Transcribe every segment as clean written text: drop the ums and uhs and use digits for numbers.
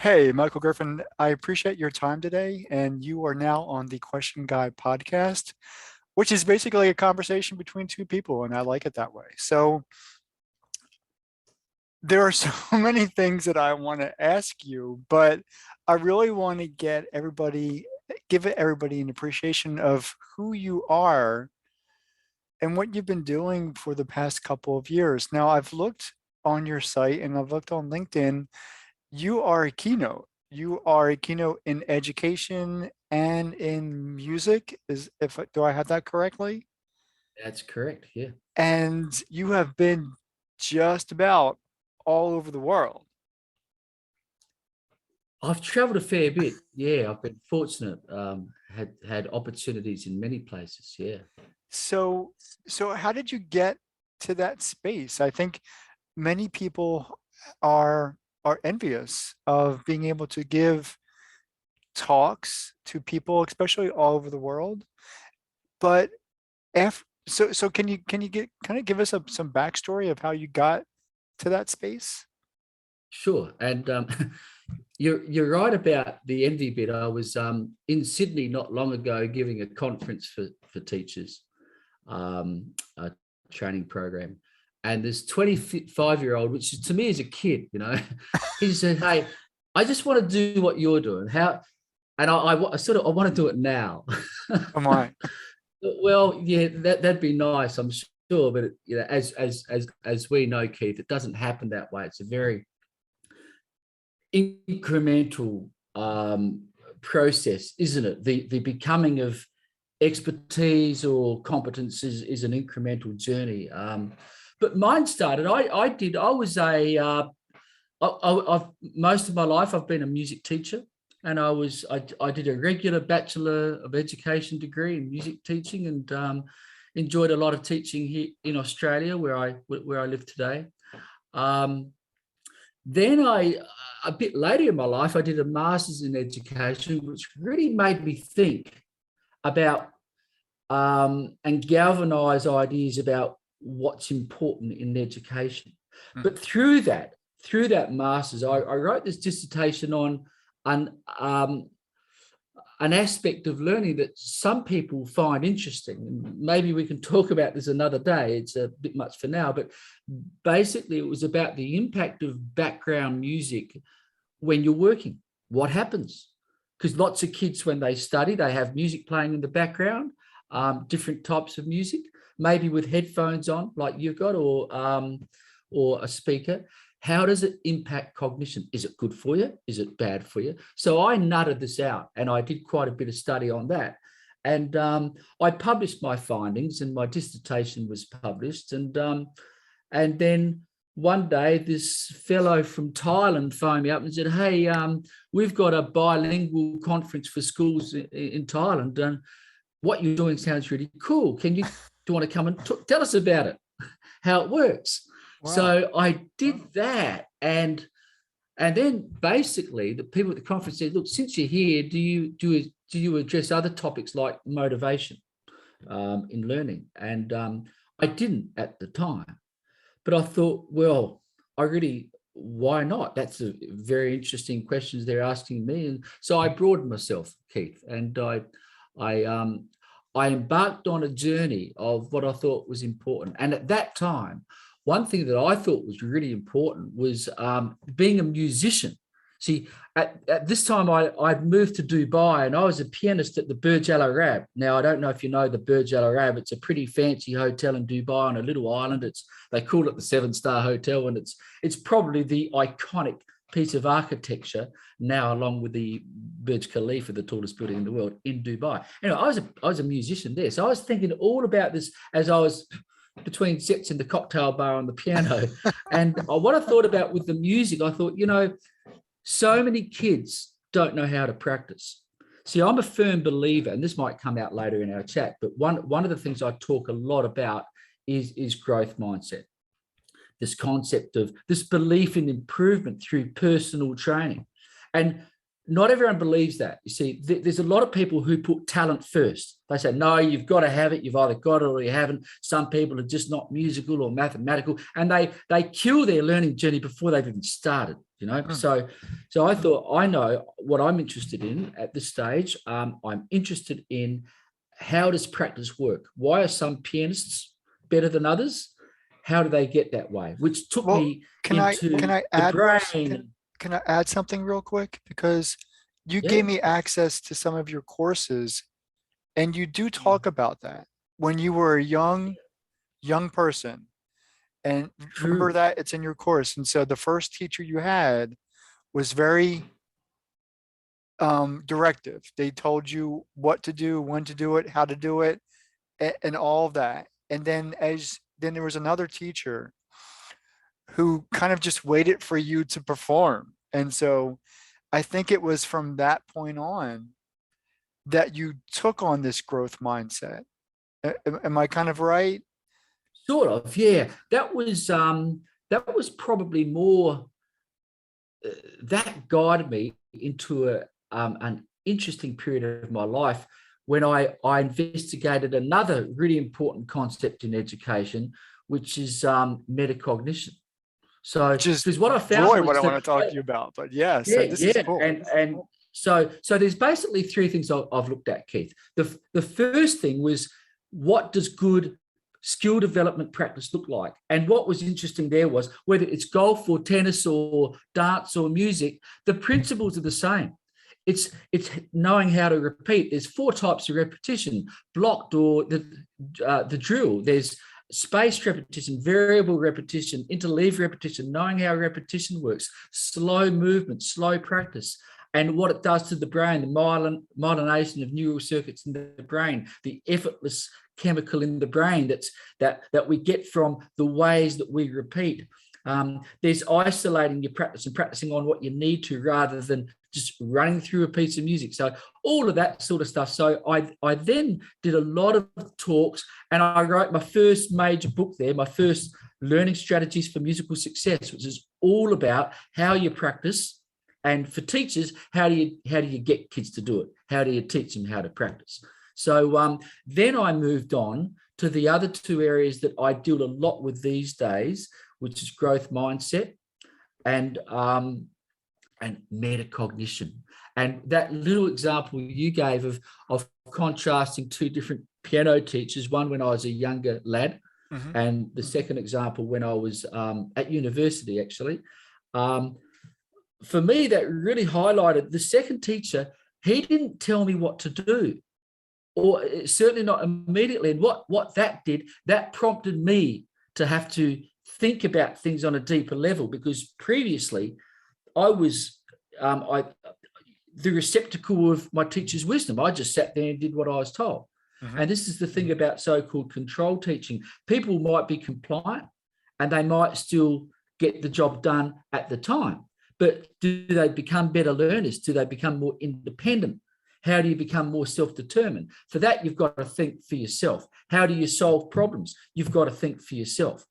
Hey, Michael Griffin, I appreciate your time today. And you are now on the Question Guy podcast, which is basically a conversation between two people. And I like it that way. So there are so many things that I want to ask you, but I really want to give everybody an appreciation of who you are and what you've been doing for the past couple of years. Now, I've looked on your site and I've looked on LinkedIn. You are a keynote. You are a keynote in education and in music. Do I have that correctly? That's correct. Yeah. And you have been just about all over the world. I've traveled a fair bit. Yeah, I've been fortunate. Had opportunities in many places. Yeah. So, so how did you get to that space? I think many people are are envious of being able to give talks to people, especially all over the world. But so can you get kind of give us some backstory of how you got to that space? Sure. And you're right about the envy bit. I was in Sydney not long ago giving a conference for teachers, a training program. And this 25-year-old, which to me is a kid, he said, "Hey, I just want to do what you're doing. How?" And I want to do it now. Come on. Well, yeah, that'd be nice, I'm sure, but as we know, Keith, it doesn't happen that way. It's a very incremental process, isn't it? The becoming of expertise or competence is an incremental journey. But mine started. I was I've most of my life I've been a music teacher, and I did a regular Bachelor of Education degree in music teaching, and enjoyed a lot of teaching here in Australia, where I live today. Um, then a bit later in my life, I did a master's in education, which really made me think about and galvanize ideas about what's important in education. But through that master's, I wrote this dissertation on an, um, an aspect of learning that some people find interesting. And maybe we can talk about this another day. It's a bit much for now, but basically it was about the impact of background music when you're working. What happens? Because lots of kids, when they study, they have music playing in the background, different types of music, maybe with headphones on, like you've got, or a speaker. How does it impact cognition? Is it good for you? Is it bad for you? So I nutted this out, and I did quite a bit of study on that. And I published my findings, and my dissertation was published. And then one day, this fellow from Thailand phoned me up and said, "Hey, we've got a bilingual conference for schools in Thailand, and what you're doing sounds really cool. Do you want to come and tell us about it, how it works?" Wow. So I did that, and then basically the people at the conference said, "Look, since you're here, do you address other topics like motivation in learning?" And I didn't at the time, but I thought, well, why not? That's a very interesting questions they're asking me, and so I broadened myself, Keith, and I embarked on a journey of what I thought was important. And at that time, one thing that I thought was really important was being a musician. See, at this time, I'd moved to Dubai, and I was a pianist at the Burj Al Arab. Now, I don't know if you know the Burj Al Arab. It's a pretty fancy hotel in Dubai on a little island. They call it the 7-star hotel, and it's probably the iconic piece of architecture now, along with the Burj Khalifa, the tallest building in the world, in Dubai. Anyway, I was a musician there, so I was thinking all about this as I was between sets in the cocktail bar on the piano. And what I thought about with the music, I thought, so many kids don't know how to practice. See, I'm a firm believer, and this might come out later in our chat, but one of the things I talk a lot about is growth mindset. This concept of this belief in improvement through personal training. And not everyone believes that. You see, there's a lot of people who put talent first. They say, no, you've got to have it. You've either got it or you haven't. Some people are just not musical or mathematical, and they kill their learning journey before they've even started, you know. So I thought, I know what I'm interested in at this stage. I'm interested in, how does practice work? Why are some pianists better than others? How do they get that way? Which took me into the brain. Can I add something real quick? Because you gave me access to some of your courses, and you do talk about that when you were a young person. And remember that it's in your course. And so the first teacher you had was very directive. They told you what to do, when to do it, how to do it, and all of that. And then there was another teacher who kind of just waited for you to perform. And so I think it was from that point on that you took on this growth mindset. Am I kind of right? Sort of, yeah. That was probably more that guided me into an interesting period of my life when I investigated another really important concept in education, which is metacognition. So, because what I found really what I want to talk to you about, but yes, this is cool. And so there's basically three things I've looked at, Keith. The first thing was, what does good skill development practice look like? And what was interesting there was, whether it's golf or tennis or dance or music, the principles are the same. It's knowing how to repeat. There's 4 types of repetition: blocked or the drill. There's spaced repetition, variable repetition, interleave repetition, knowing how repetition works, slow movement, slow practice, and what it does to the brain, the myelination of neural circuits in the brain, the effortless chemical in the brain that we get from the ways that we repeat. There's isolating your practice and practicing on what you need to, rather than just running through a piece of music. So all of that sort of stuff. So I then did a lot of talks, and I wrote my first major book there, my first Learning Strategies for Musical Success, which is all about how you practice. And for teachers, how do you get kids to do it? How do you teach them how to practice? So then I moved on to the other 2 areas that I deal a lot with these days, which is growth mindset and metacognition. And that little example you gave of contrasting 2 different piano teachers, one when I was a younger lad, and the second example when I was at university, actually. For me, that really highlighted the second teacher. He didn't tell me what to do, or certainly not immediately. And what that did, that prompted me to have to think about things on a deeper level, because previously I was the receptacle of my teacher's wisdom. I just sat there and did what I was told. And this is the thing about so-called control teaching. People might be compliant and they might still get the job done at the time. But do they become better learners? Do they become more independent? How do you become more self-determined? For that, you've got to think for yourself. How do you solve problems? You've got to think for yourself.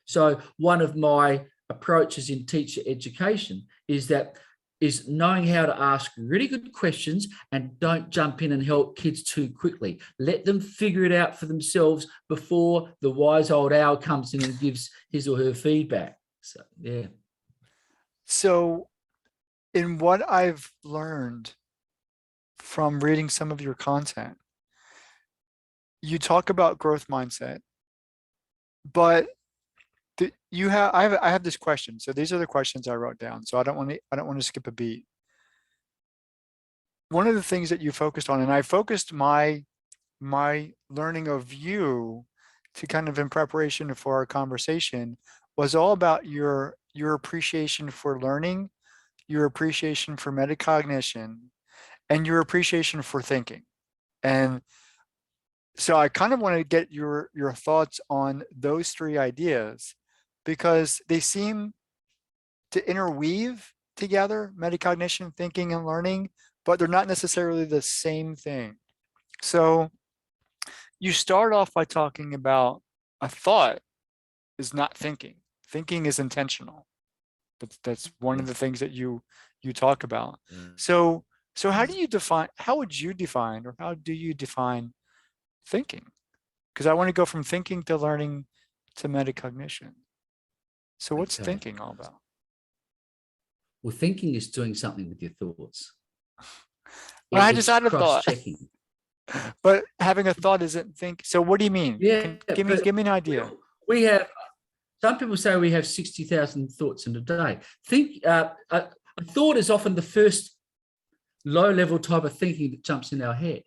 So one of my approaches in teacher education is knowing how to ask really good questions, and don't jump in and help kids too quickly. Let them figure it out for themselves before the wise old owl comes in and gives his or her feedback. So, yeah. So in what I've learned from reading some of your content, you talk about growth mindset, but I have this question. So these are the questions I wrote down. So I don't want to skip a beat. One of the things that you focused on, and I focused my learning of you to kind of in preparation for our conversation, was all about your appreciation for learning, your appreciation for metacognition, and your appreciation for thinking. And so I kind of want to get your thoughts on those 3 ideas, because they seem to interweave together: metacognition, thinking, and learning, but they're not necessarily the same thing. So you start off by talking about a thought is not thinking. Thinking is intentional. That's one of the things that you you talk about. So how would you define, or how do you define thinking? Because I want to go from thinking to learning to metacognition. So what's Okay. thinking all about? Well, thinking is doing something with your thoughts. Well, I just It's had a thought, cross-checking. but having a thought isn't think. So what do you mean? Yeah, Give me an idea. We have, some people say we have 60,000 thoughts in a day. A thought is often the first low-level type of thinking that jumps in our head.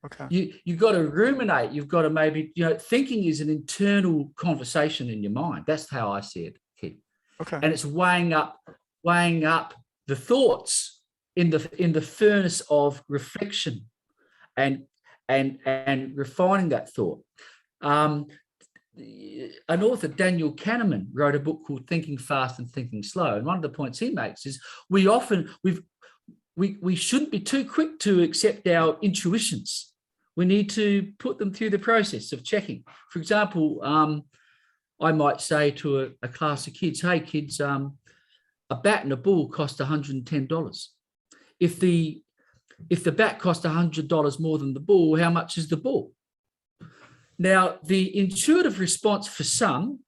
Okay. You've got to ruminate. You've got to maybe, thinking is an internal conversation in your mind. That's how I see it, Keith. Okay. And it's weighing up the thoughts in the furnace of reflection and refining that thought. An author, Daniel Kahneman, wrote a book called Thinking Fast and Thinking Slow. And one of the points he makes is we shouldn't be too quick to accept our intuitions. We need to put them through the process of checking. For example, I might say to a class of kids, hey kids, a bat and a ball cost $110. If the bat cost $100 more than the ball, how much is the ball? Now, the intuitive response for some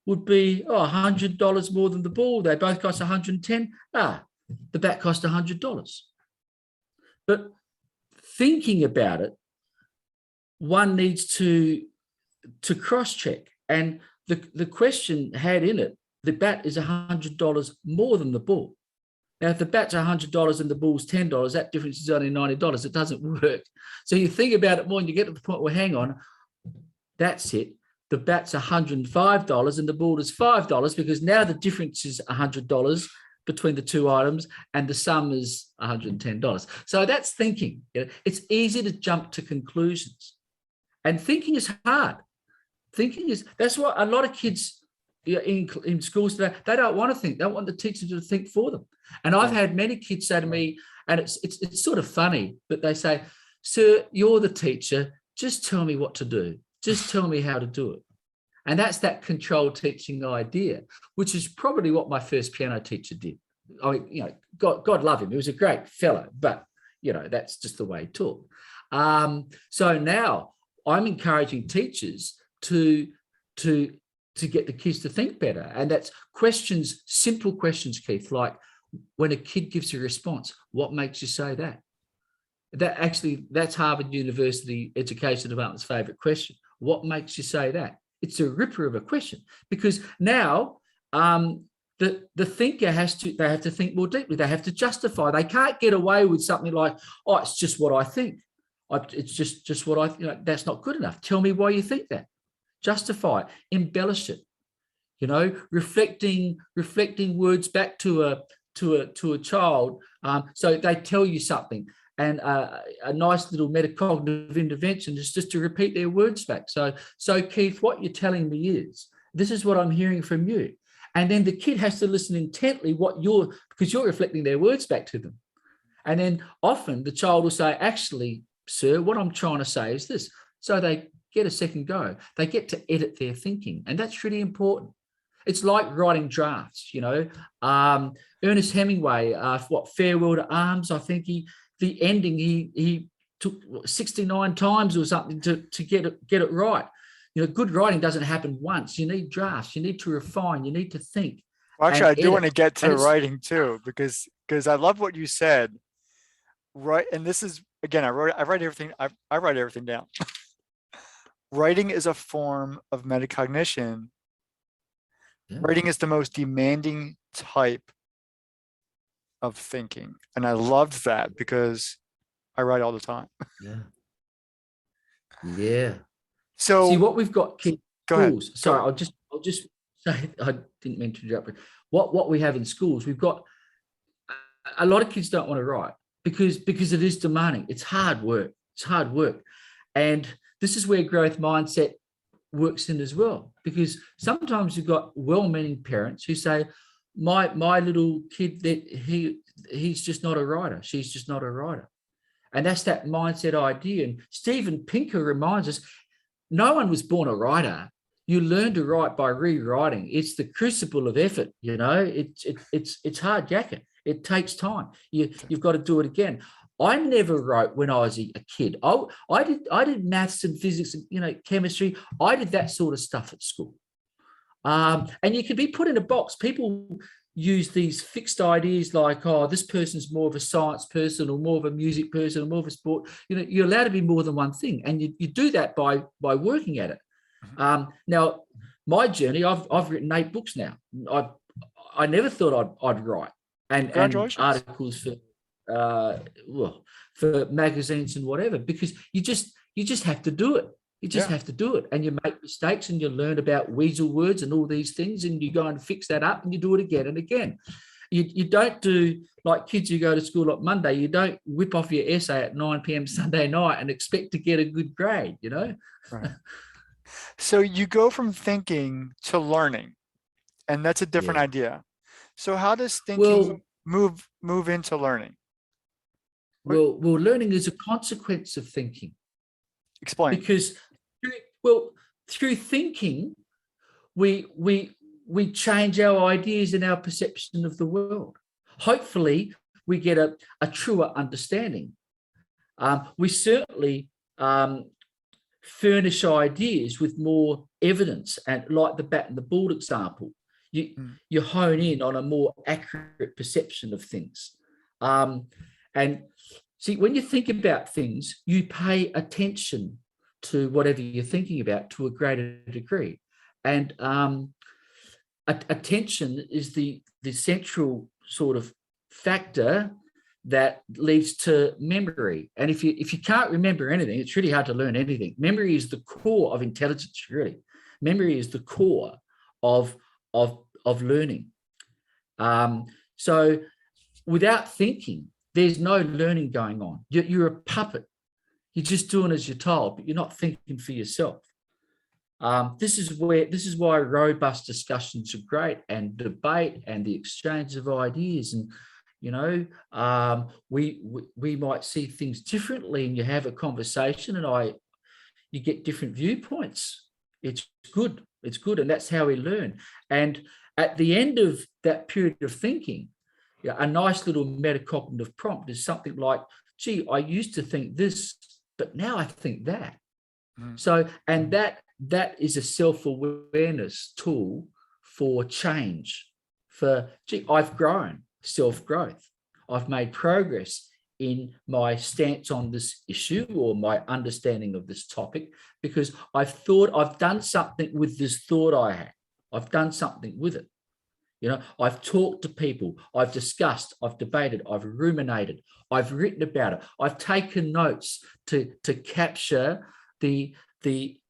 would be, $100 more than the ball. They both cost $110. The bat cost $100. But thinking about it, one needs to cross-check. And the question had in it, the bat is $100 more than the ball. Now, if the bat's $100 and the ball's $10, that difference is only $90. It doesn't work. So you think about it more and you get to the point where, hang on, that's it. The bat's $105 and the ball is $5 because now the difference is $100 between the two items and the sum is $110. So that's thinking. It's easy to jump to conclusions. And thinking is hard. That's why a lot of kids in schools today, they don't want to think. They want the teacher to think for them. And I've had many kids say to me, and it's sort of funny, but they say, sir, you're the teacher. Just tell me what to do. Just tell me how to do it. And that's that controlled teaching idea, which is probably what my first piano teacher did. I mean, God love him. He was a great fellow, but, that's just the way he taught. So now I'm encouraging teachers to get the kids to think better. And that's questions, simple questions, Keith, like when a kid gives a response, what makes you say that? That's Harvard University Education Department's favorite question. What makes you say that? It's a ripper of a question because now the thinker they have to think more deeply. They have to justify. They can't get away with something like, it's just what I think. It's just what I that's not good enough. Tell me why you think that. Justify it, embellish it. Reflecting words back to a child. So they tell you something. And a nice little metacognitive intervention is just to repeat their words back. So Keith, what you're telling me is, this is what I'm hearing from you. And then the kid has to listen intently because you're reflecting their words back to them. And then often the child will say, actually, sir, what I'm trying to say is this. So they get a second go. They get to edit their thinking. And that's really important. It's like writing drafts, Ernest Hemingway, Farewell to Arms, I think the ending he took 69 times or something to get it right. Good writing doesn't happen once. You need drafts. You need to refine. You need to think. Well, actually, I do want to get to writing too, because I love what you said. Right, and this is again, I write everything down. Writing is a form of metacognition. Yeah. Writing is the most demanding type of thinking. And I loved that because I write all the time. Yeah. So see what we've got. Go ahead. Sorry, I'll just say, I didn't mean to interrupt. What we have in schools, we've got a lot of kids don't want to write because it is demanding. It's hard work. And this is where growth mindset works in as well, because sometimes you've got well-meaning parents who say, my little kid, that he's just not a writer. She's just not a writer. And that's that mindset idea. And Steven Pinker reminds us, no one was born a writer. You learn to write by rewriting. It's the crucible of effort. It's hard yakka. It takes time. You've got to do it again. I never wrote when I was a kid. I did maths and physics and chemistry. I did that sort of stuff at school. And you can be put in a box. People use these fixed ideas like, oh, this person's more of a science person or more of a music person or more of a sport. You're allowed to be more than one thing. And you do that by working at it. Now, my journey, I've written 8 books now. I never thought I'd write and articles for magazines and whatever, because you just have to do it. You just have to do it, and you make mistakes and you learn about weasel words and all these things, and you go and fix that up and you do it again and again. You don't do like kids who go to school on Monday. You don't whip off your essay at 9 p.m. Sunday night and expect to get a good grade, Right. So you go from thinking to learning, and that's a different idea. So how does thinking move into learning? Well, learning is a consequence of thinking. Explain. Because through thinking, we change our ideas and our perception of the world. Hopefully, we get a truer understanding. We certainly furnish ideas with more evidence, and like the bat and the ball example, you hone in on a more accurate perception of things. And see, when you think about things, you pay attention to whatever you're thinking about to a greater degree. And attention is the central sort of factor that leads to memory. And if you can't remember anything, it's really hard to learn anything. Memory is the core of intelligence, really. Memory is the core of learning. So without thinking, there's no learning going on. You're a puppet. You're just doing as you're told, but you're not thinking for yourself. This is why robust discussions are great, and debate and the exchange of ideas. And we might see things differently, and you have a conversation, and you get different viewpoints. It's good. It's good, and that's how we learn. And at the end of that period of thinking, a nice little metacognitive prompt is something like, gee, I used to think this, but now I think that. So, and that is a self-awareness tool for change. For, gee, I've grown, self-growth. I've made progress in my stance on this issue or my understanding of this topic, because I've done something with this thought I had. I've done something with it. I've talked to people, I've discussed, I've debated, I've ruminated, I've written about it, I've taken notes to capture the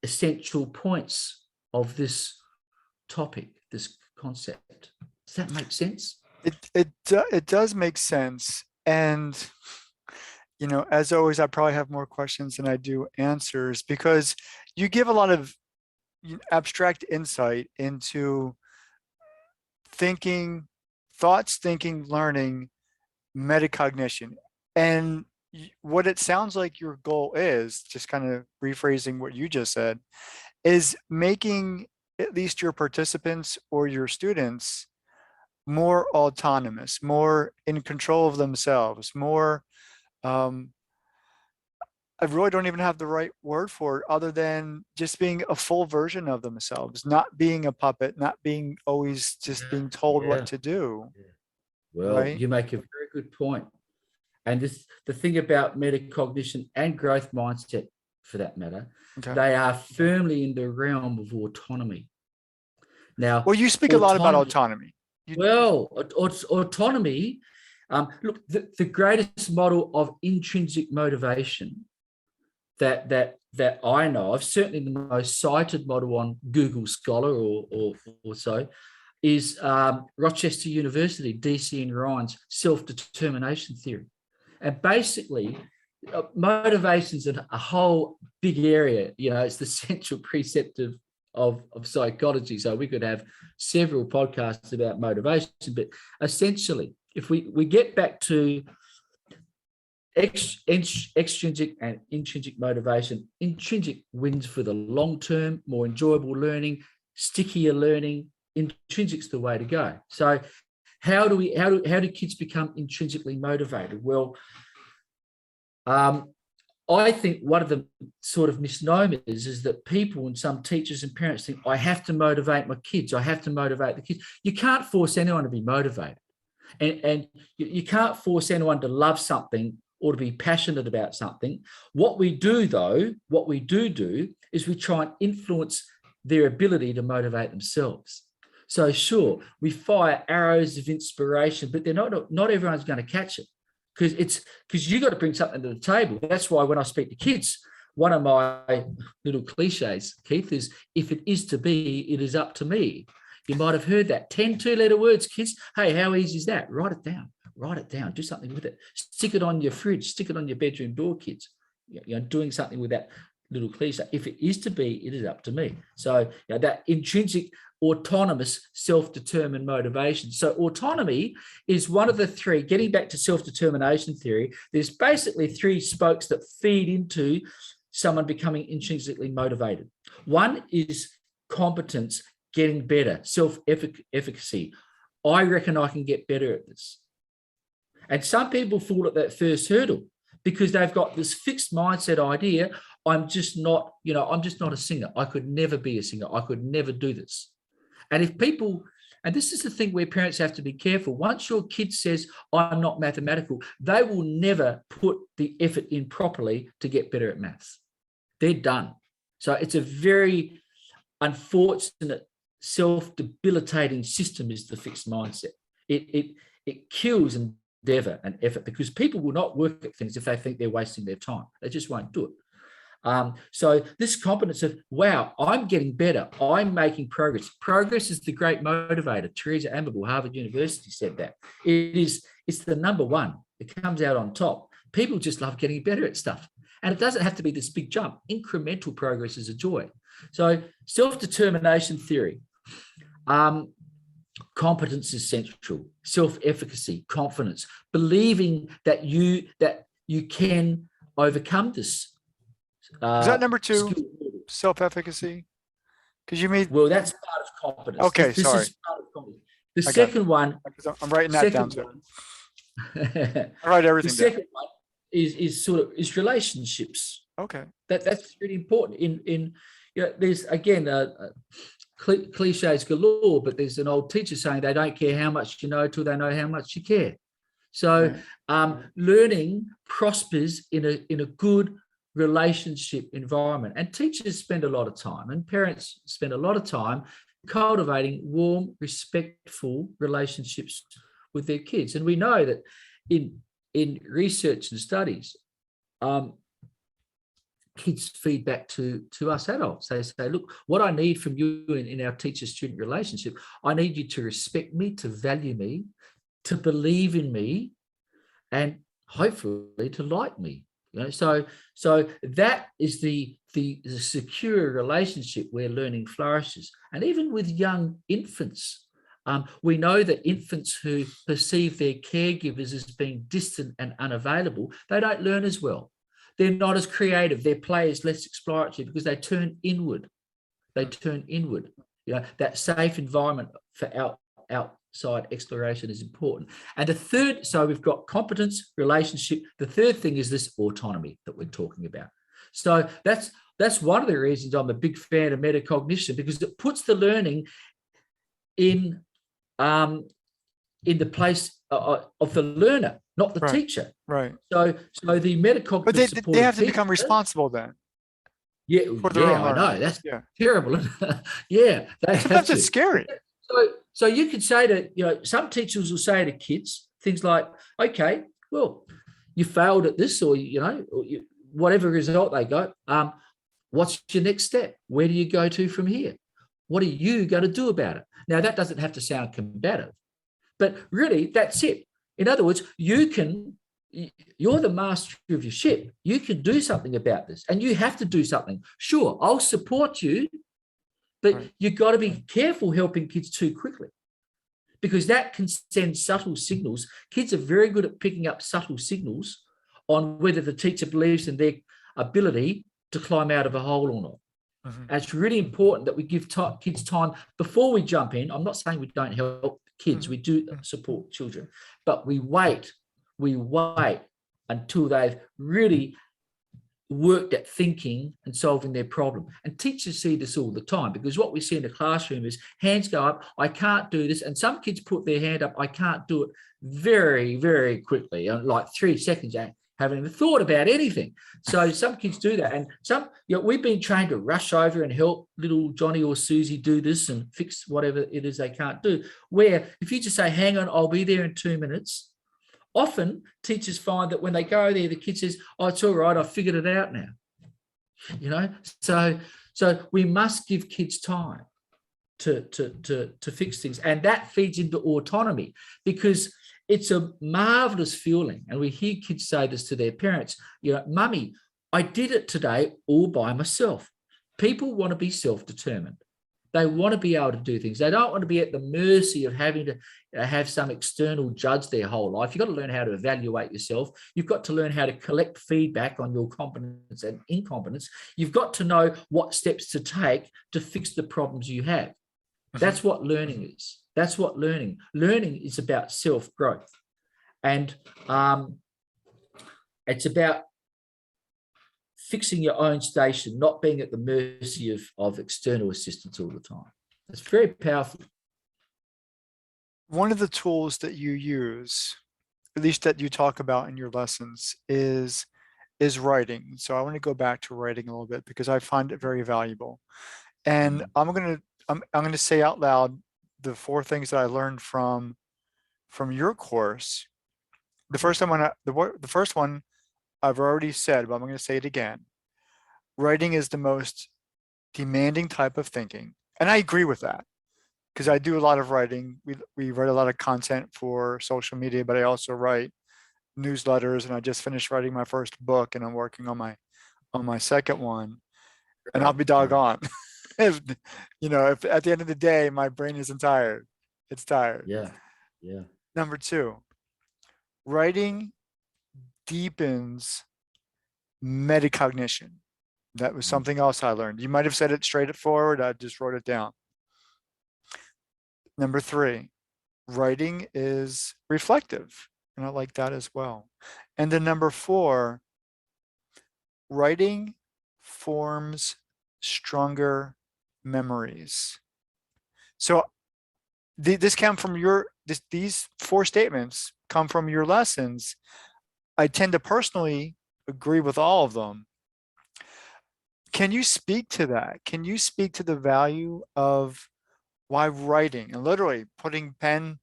essential points of this topic, this concept. Does that make sense? It does make sense. And, as always, I probably have more questions than I do answers, because you give a lot of abstract insight into thinking, thoughts, thinking, learning, metacognition. And what it sounds like your goal is, just kind of rephrasing what you just said, is making at least your participants or your students more autonomous, more in control of themselves, more, I really don't even have the right word for it other than just being a full version of themselves, not being a puppet, not being always just being told what to do. Well, right? You make a very good point. And the thing about metacognition and growth mindset, for that matter, they are firmly in the realm of autonomy. Now, well, you speak a lot about autonomy. Autonomy, look, the greatest model of intrinsic motivation that I know of, certainly the most cited model on Google Scholar or so, is Rochester University, DC and Ryan's self-determination theory. And basically, motivation's a whole big area. It's the central precept of psychology. So we could have several podcasts about motivation, but essentially, if we get back to extrinsic and intrinsic motivation. Intrinsic wins for the long term, more enjoyable learning, stickier learning. Intrinsic's the way to go. So how do kids become intrinsically motivated? Well, I think one of the sort of misnomers is that people and some teachers and parents think, I have to motivate my kids. I have to motivate the kids. You can't force anyone to be motivated. And you can't force anyone to love something or to be passionate about something. What we do, though, what we do is we try and influence their ability to motivate themselves. So sure, we fire arrows of inspiration, but they're not everyone's going to catch it. Because you got to bring something to the table. That's why when I speak to kids, one of my little cliches, Keith, is if it is to be, it is up to me. You might have heard that 10 two-letter words, kids. Hey, how easy is that? Write it down. Write it down. Do something with it. Stick it on your fridge. Stick it on your bedroom door, kids. Doing something with that little cliche. If it is to be, it is up to me. So that intrinsic, autonomous, self-determined motivation. So autonomy is one of the three, getting back to self-determination theory, there's basically three spokes that feed into someone becoming intrinsically motivated. One is competence, getting better, self-efficacy. I reckon I can get better at this. And some people fall at that first hurdle because they've got this fixed mindset idea, I'm just not a singer. I could never be a singer. I could never do this. And if people, and this is the thing where parents have to be careful, once your kid says, I'm not mathematical, they will never put the effort in properly to get better at maths. They're done. So it's a very unfortunate, self-debilitating system is the fixed mindset. It kills endeavor and effort because people will not work at things if they think they're wasting their time. They just won't do it. So this competence of, wow, I'm getting better. I'm making progress. Progress is the great motivator. Teresa Amable, Harvard University said that. It's the number one. It comes out on top. People just love getting better at stuff. And it doesn't have to be this big jump. Incremental progress is a joy. So self-determination theory. Competence is central. Self-efficacy, confidence, believing that you can overcome this. Is that number two, self-efficacy? Because you made... Well, that's part of competence. Okay, this sorry. Is part of competence. The second one... I'm writing that down. I write everything down. The second one is relationships. Okay. That's really important. There's, again, cliches galore, but there's an old teacher saying they don't care how much you know till they know how much you care. So learning prospers in a good relationship environment, and teachers spend a lot of time and parents spend a lot of time cultivating warm, respectful relationships with their kids. And we know that in research and studies, kids feed back to us adults. They say, look, what I need from you in our teacher-student relationship, I need you to respect me, to value me, to believe in me, and hopefully to like me. So that is the secure relationship where learning flourishes. And even with young infants, we know that infants who perceive their caregivers as being distant and unavailable, they don't learn as well. They're not as creative. Their play is less exploratory because they turn inward. That safe environment for outside exploration is important. And the third, so we've got competence, relationship. The third thing is this autonomy that we're talking about. So that's one of the reasons I'm a big fan of metacognition, because it puts the learning in the place of the learner, not the teacher. Right. So the metacognitive. But they have to become responsible then. Yeah, I know. That's terrible. Yeah. Sometimes it's scary. So you could say to, some teachers will say to kids things like, okay, well, you failed at this, or, whatever result they got. What's your next step? Where do you go to from here? What are you going to do about it? Now, that doesn't have to sound combative, but really that's it. In other words, you're the master of your ship. You can do something about this, and you have to do something. Sure, I'll support you, but you've got to be careful helping kids too quickly, because that can send subtle signals. Kids are very good at picking up subtle signals on whether the teacher believes in their ability to climb out of a hole or not. And it's really important that we give kids time before we jump in. I'm not saying we don't help kids. We do support children, but we wait until they've really worked at thinking and solving their problem. And teachers see this all the time, because what we see in the classroom is hands go up, I can't do this. And some kids put their hand up, I can't do it, very, very quickly, like 3 seconds, haven't even thought about anything. So some kids do that. And some, we've been trained to rush over and help little Johnny or Susie do this and fix whatever it is they can't do. Where if you just say, hang on, I'll be there in 2 minutes. Often teachers find that when they go there, the kid says, oh, it's all right, I've figured it out now. So we must give kids time to fix things. And that feeds into autonomy, because it's a marvelous feeling. And we hear kids say this to their parents, Mummy, I did it today all by myself. People want to be self-determined. They want to be able to do things. They don't want to be at the mercy of having to have some external judge their whole life. You've got to learn how to evaluate yourself. You've got to learn how to collect feedback on your competence and incompetence. You've got to know what steps to take to fix the problems you have. That's what learning is. That's what learning is about self-growth. And it's about fixing your own station, not being at the mercy of external assistance all the time. It's very powerful. One of the tools that you use, at least that you talk about in your lessons, is writing. So I want to go back to writing a little bit, because I find it very valuable. And I'm going to say out loud the 4 things that I learned from your course. The first one I've already said, but I'm going to say it again. Writing is the most demanding type of thinking. And I agree with that, because I do a lot of writing. We write a lot of content for social media, but I also write newsletters, and I just finished writing my first book, and I'm working on my second one. And I'll be doggone. if at the end of the day, my brain isn't tired, it's tired. Yeah. Number 2, writing deepens metacognition. That was something else I learned. You might have said it straightforward. I just wrote it down. Number 3, writing is reflective. And I like that as well. And then number 4, writing forms stronger memories. So this came from these 4 statements come from your lessons. I tend to personally agree with all of them. Can you speak to that? Can you speak to the value of why writing and literally putting pen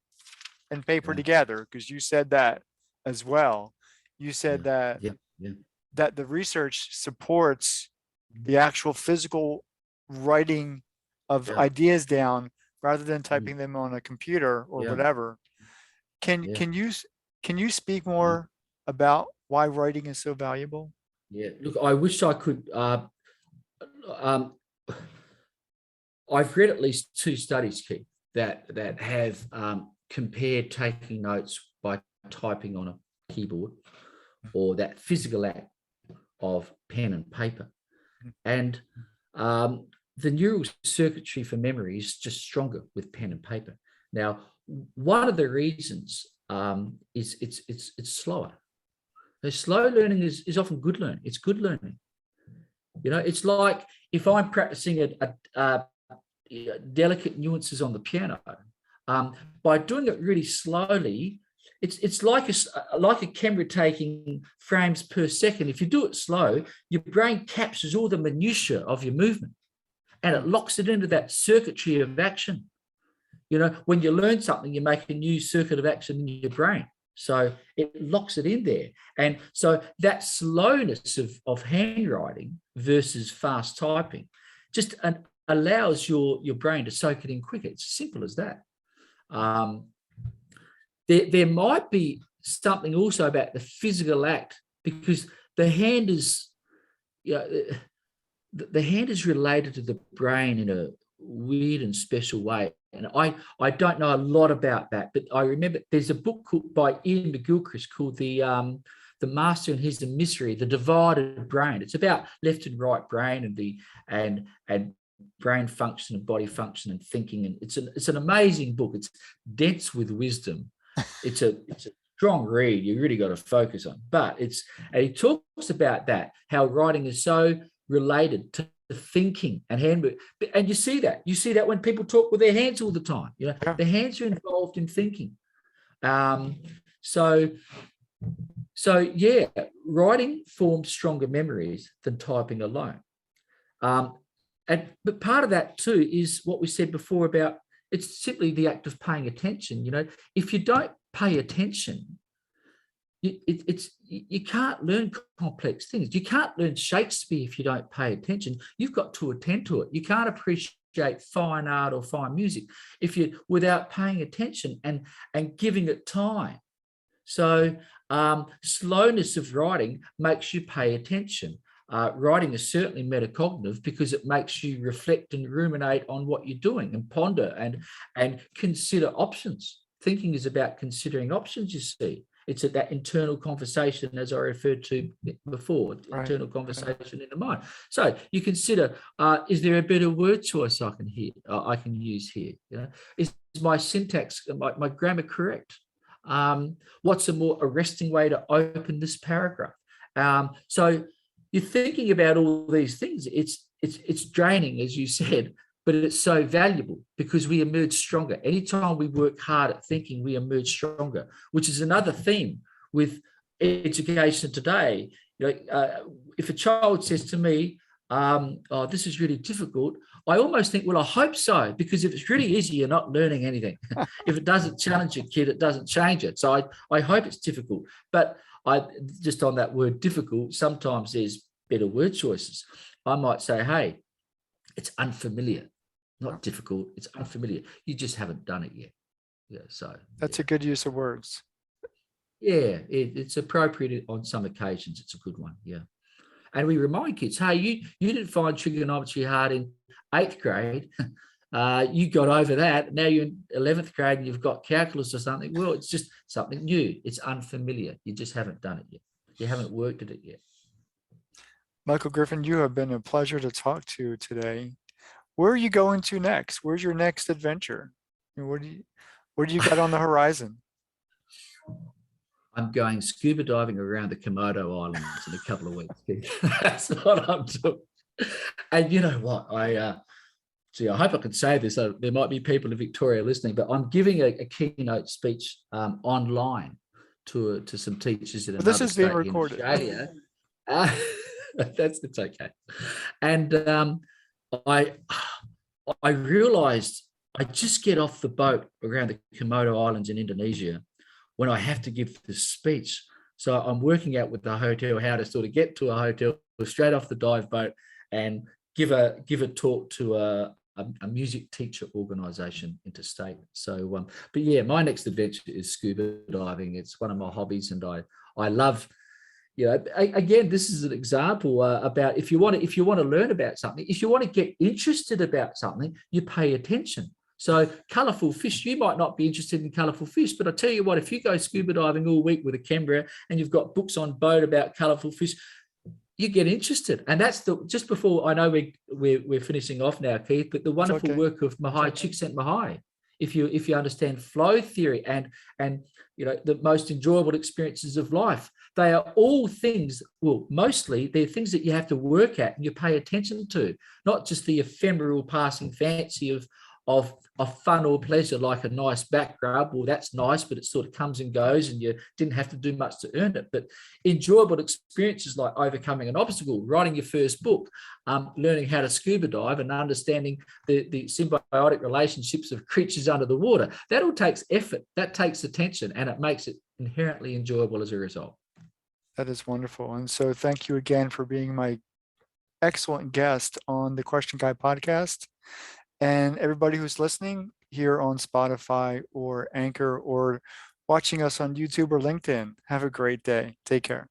and paper together? Because you said that as well. You said that the research supports the actual physical writing of ideas down rather than typing them on a computer or whatever. Can you speak more about why writing is so valuable? Yeah, look, I wish I could. I've read at least 2 studies, Keith, that have compared taking notes by typing on a keyboard or that physical act of pen and paper. And the neural circuitry for memory is just stronger with pen and paper. Now, one of the reasons is it's slower. So slow learning is often good learning. It's good learning. It's like if I'm practicing a delicate nuances on the piano, by doing it really slowly, it's like a camera taking frames per second. If you do it slow, your brain captures all the minutiae of your movement, and it locks it into that circuitry of action. When you learn something, you make a new circuit of action in your brain. So it locks it in there. And so that slowness of handwriting versus fast typing just allows your brain to soak it in quicker. It's as simple as that. There might be something also about the physical act, because the hand is, the hand is related to the brain in a weird and special way. And I don't know a lot about that, but I remember there's a book by Ian McGilchrist called the The Master and His Emissary, The Divided Brain. It's about left and right brain and brain function and body function and thinking. And it's an amazing book. It's dense with wisdom. It's a strong read. You really got to focus on. But and he talks about that, how writing is so related to thinking and handwork. And you see that when people talk with their hands all the time. You know, their hands are involved in thinking. So yeah, writing forms stronger memories than typing alone. But part of that too is what we said before about it's simply the act of paying attention. You know, if you don't pay attention, you can't learn complex things. You can't learn Shakespeare if you don't pay attention. You've got to attend to it. You can't appreciate fine art or fine music without paying attention and giving it time. So slowness of writing makes you pay attention. Writing is certainly metacognitive because it makes you reflect and ruminate on what you're doing and ponder and consider options. Thinking is about considering options, you see. It's that internal conversation, as I referred to before, internal conversation in the mind. So you consider, is there a better word choice I can use here? You know, is my syntax, my grammar correct? What's a more arresting way to open this paragraph? So you're thinking about all these things. It's draining, as you said, but it's so valuable because we emerge stronger. Anytime we work hard at thinking, we emerge stronger, which is another theme with education today. You know, if a child says to me, oh, this is really difficult, I almost think, well, I hope so, because if it's really easy, you're not learning anything. If it doesn't challenge your kid, it doesn't change it. So I hope it's difficult. But just on that word difficult, sometimes there's better word choices. I might say, hey, it's unfamiliar. Not difficult, it's unfamiliar. You just haven't done it yet. Yeah, so that's a good use of words. Yeah, it's appropriate on some occasions. It's a good one. Yeah. And we remind kids, hey, you didn't find trigonometry hard in 8th grade. You got over that. Now you're in 11th grade and you've got calculus or something. Well, it's just something new. It's unfamiliar. You just haven't done it yet. You haven't worked at it yet. Michael Griffin, you have been a pleasure to talk to today. Where are you going to next? Where's your next adventure? What do you got on the horizon? I'm going scuba diving around the Komodo Islands in a couple of weeks. That's what I'm doing. And you know what? I hope I can say this. There might be people in Victoria listening, but I'm giving a keynote speech online to some teachers in another this is state being recorded. in Australia. It's okay. And I realized I just get off the boat around the Komodo Islands in Indonesia when I have to give this speech. So I'm working out with the hotel how to sort of get to a hotel straight off the dive boat and give a talk to a music teacher organization interstate. So, but yeah, my next adventure is scuba diving. It's one of my hobbies, and I love. You know, again, this is an example about if you want to learn about something, if you want to get interested about something, you pay attention. So colourful fish, you might not be interested in colourful fish, but I tell you what, if you go scuba diving all week with a camera and you've got books on boat about colourful fish, you get interested. And that's just before, I know we're finishing off now, Keith, but the wonderful work of Mahai Csikszentmihalyi. If you understand flow theory and you know the most enjoyable experiences of life, they are all things. Well, mostly they're things that you have to work at and you pay attention to, not just the ephemeral passing fancy of fun or pleasure, like a nice back rub. Well, that's nice, but it sort of comes and goes, and you didn't have to do much to earn it. But enjoyable experiences like overcoming an obstacle, writing your first book, learning how to scuba dive, and understanding the symbiotic relationships of creatures under the water. That all takes effort. That takes attention, and it makes it inherently enjoyable as a result. That is wonderful. And so thank you again for being my excellent guest on the Question Guy podcast. And everybody who's listening here on Spotify or Anchor or watching us on YouTube or LinkedIn, have a great day. Take care.